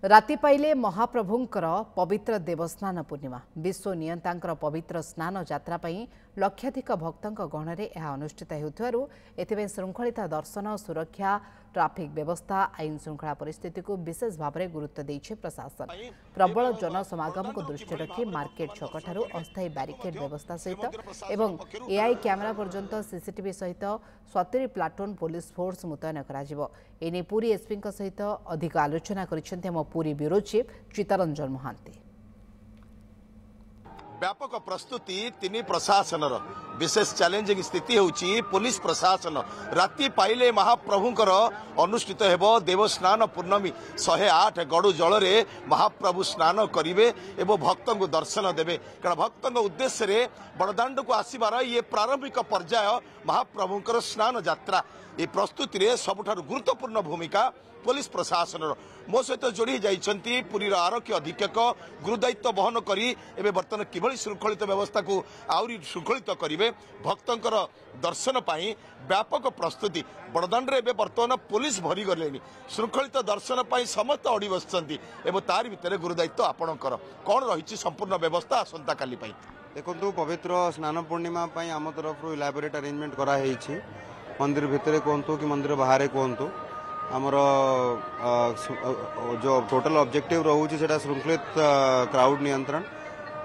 राति पाइले महाप्रभुंकर पवित्र देवस्नान पूर्णिमा विश्व नियंतांकर पवित्र स्नान यात्रा पई लक्षाधिक भक्तंक गणरे यह अनुष्ठित हेउथारु एथिबे श्रृंखलित दर्शन सुरक्षा ट्राफिक व्यवस्था आईन श्रृंखला परिस्थिति को विशेष भाव में गुरुत्व देइछे प्रशासन। प्रबल जनसमागम को दृष्टि रखी मार्केट छकठारु अस्थायी बैरिकेड व्यवस्था सहित एवं एआई कैमेरा पर्यंत सीसीटीवी सहित 70 प्लाटून पुलिस फोर्स मुतयन कराजिबो। एने पुरी एसपी सहित अधिक आलोचना करिसेंते हम पुरी ब्यूरो चीफ चित्तरंजन महांती। व्यापक प्रस्तुति तीन प्रशासन विशेष चैलेंजिंग स्थिति होउची पुलिस प्रशासन राति पाइले महाप्रभुंकर अनुष्ठित हेबो देवस्नान पूर्णमी 108 गड़ु जल रे महाप्रभु स्नान करिवे एवं भक्तों को दर्शन देवे कारण भक्तों उद्देश्य रे बड़दाण्ड को आसीबार ये प्रारंभिक पर्याय महाप्रभुंकर स्नान यात्रा ये प्रस्तुति रे सबुठारु गुरुत्वपूर्ण भूमिका पुलिस प्रशासन मो सहित जोड़ी जाइछंती पुरीर आरक्षी अधीक्षक गुरुदायित्व बहन करी एबे बर्तमान किभली श्रृंखलित व्यवस्था को आउरी श्रृंखलित करिवे भक्तंकर दर्शन पाई व्यापक प्रस्तुति बड़दाण्ड रे बर्तमान पुलिस भरी गलेनी श्रृंखलित दर्शन पाई समस्त अड़ी बसचंती एवं तार भितर गुरुदायित्व आपणकर कौन रही संपूर्ण व्यवस्था आसंता काली पाई देखो पवित्र स्नान पूर्णिमा आम तरफ इलाबोरेट अरेंजमेंट कराई मंदिर भितर कहतु कि मंदिर बाहर कहतु आमर जो टोटल ऑब्जेक्टिव रोचे से श्रृंखलित क्राउड नियंत्रण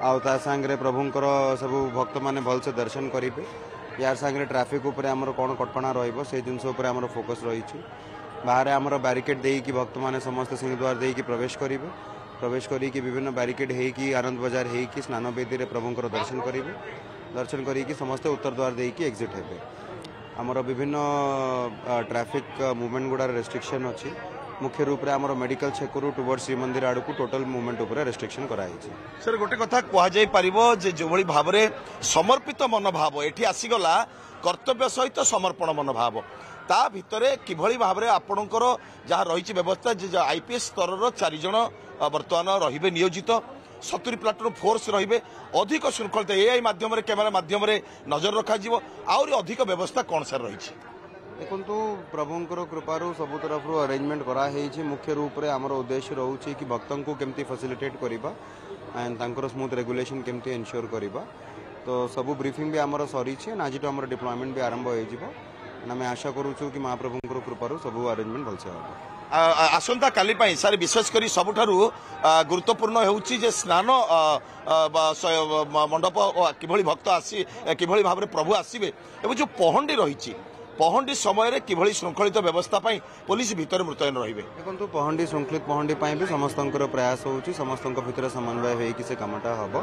आ सांगे प्रभुंकर सब भक्त मैंने भलसे दर्शन करेंगे यार सांगे ट्रैफिक उपर आमर कौन कटकणा रही जिनस फोकस रही बाहर आमर बैरिकेड देकी भक्त मैंने समस्त सिंहद्वार देकी प्रवेश करी विभिन्न बैरिकेड होगी आनंद बाजार होगी स्नान वेदी प्रभुंकर दर्शन करी समस्ते उत्तर द्वार देकी एग्जिट हे आमर विभिन्न ट्रैफिक मूवमेंट गुड़ा रेस्ट्रिक्शन अच्छी मुख्य रूप से आमर मेडिकल छेकरू टुवर्ड्स श्रीमंदिर आड़ को टोटल मूवमेंट उपर रेस्ट्रिक्शन कराई सर गोटे कथा कहुई पारिबो जे जो भली भाव रे समर्पित मनोभाव एठी आसीगला कर्तव्य सहित समर्पण मनोभाव ता भितरे किभली भाव रे आपणकर जहाँ रही व्यवस्था जे आईपीएस स्तर 4 जन वर्तमान रहिबे नियोजित 70 प्लाटून फोर्स रहिबे अधिक श्रृंखलित एआई माध्यम कैमेरा माध्यम नजर रखा आउरी अधिक व्यवस्था कौन सर रही देखु प्रभुंकर कृपारू सबु तरफ अरेंजमेंट कराई मुख्य रूप से आमर उद्देश्य रोचे कि भक्तों को केमती फैसिलिटेट करवा एंड तांकर स्मूथ रेगुलेशन केमती एनश्योर करवा तो सबू ब्रीफिंग भी आमर सरी आज आमर डिप्लॉयमेंट भी आरंभ हो आशा करूँ कि महाप्रभुंकर कृपारू सबू अरेंजमेंट भलसे हम आसंता काली पाई सारे विशेषकर सबुठारु गुरुत्वपूर्ण होउची जे स्नान मंडप किभली भक्त आसी किभली भाव प्रभु आसीबे एवं जो पहंडी रही पहंडी समय किभली श्रृंखलित व्यवस्था पाई पुलिस भीतर मुतयन रहिबे देखो पहंडी श्रृंखलित पहंडी पाई भी समस्त प्रयास होउची समस्त भीतर समन्वय होई से कामटा हम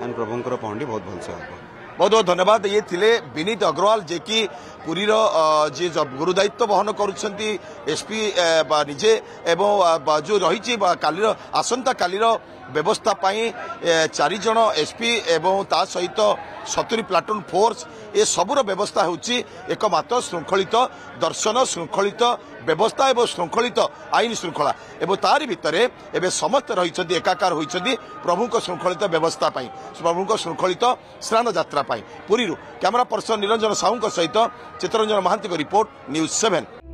एंड प्रभुंकर पहंडी बहुत भलसे हम बहुत बहुत धन्यवाद ये थिले विनीत अग्रवाल जे कि पुरीर जे गुरुदायित्व बहन करुछंती एसपी निजे एवं जो रही कालीर आसंता कालीर व्यवस्था पाई 4 जन एसपी एवं ता सहित 70 प्लाटून फोर्स ए सबुर व्यवस्था होची एकमात्र श्रृंखलित दर्शन श्रृंखलित व्यवस्था एवं श्रृंखलित आईन श्रृंखला एवं तारी भितर एवं समस्त रही एकाकार होती प्रभु श्रृंखलित व्यवस्था पाई प्रभु श्रृंखलित स्नान यात्रा पाई पुरी कैमरा पर्सन निरंजन साहू सहित चित्तरंजन महांती रिपोर्ट न्यूज 7।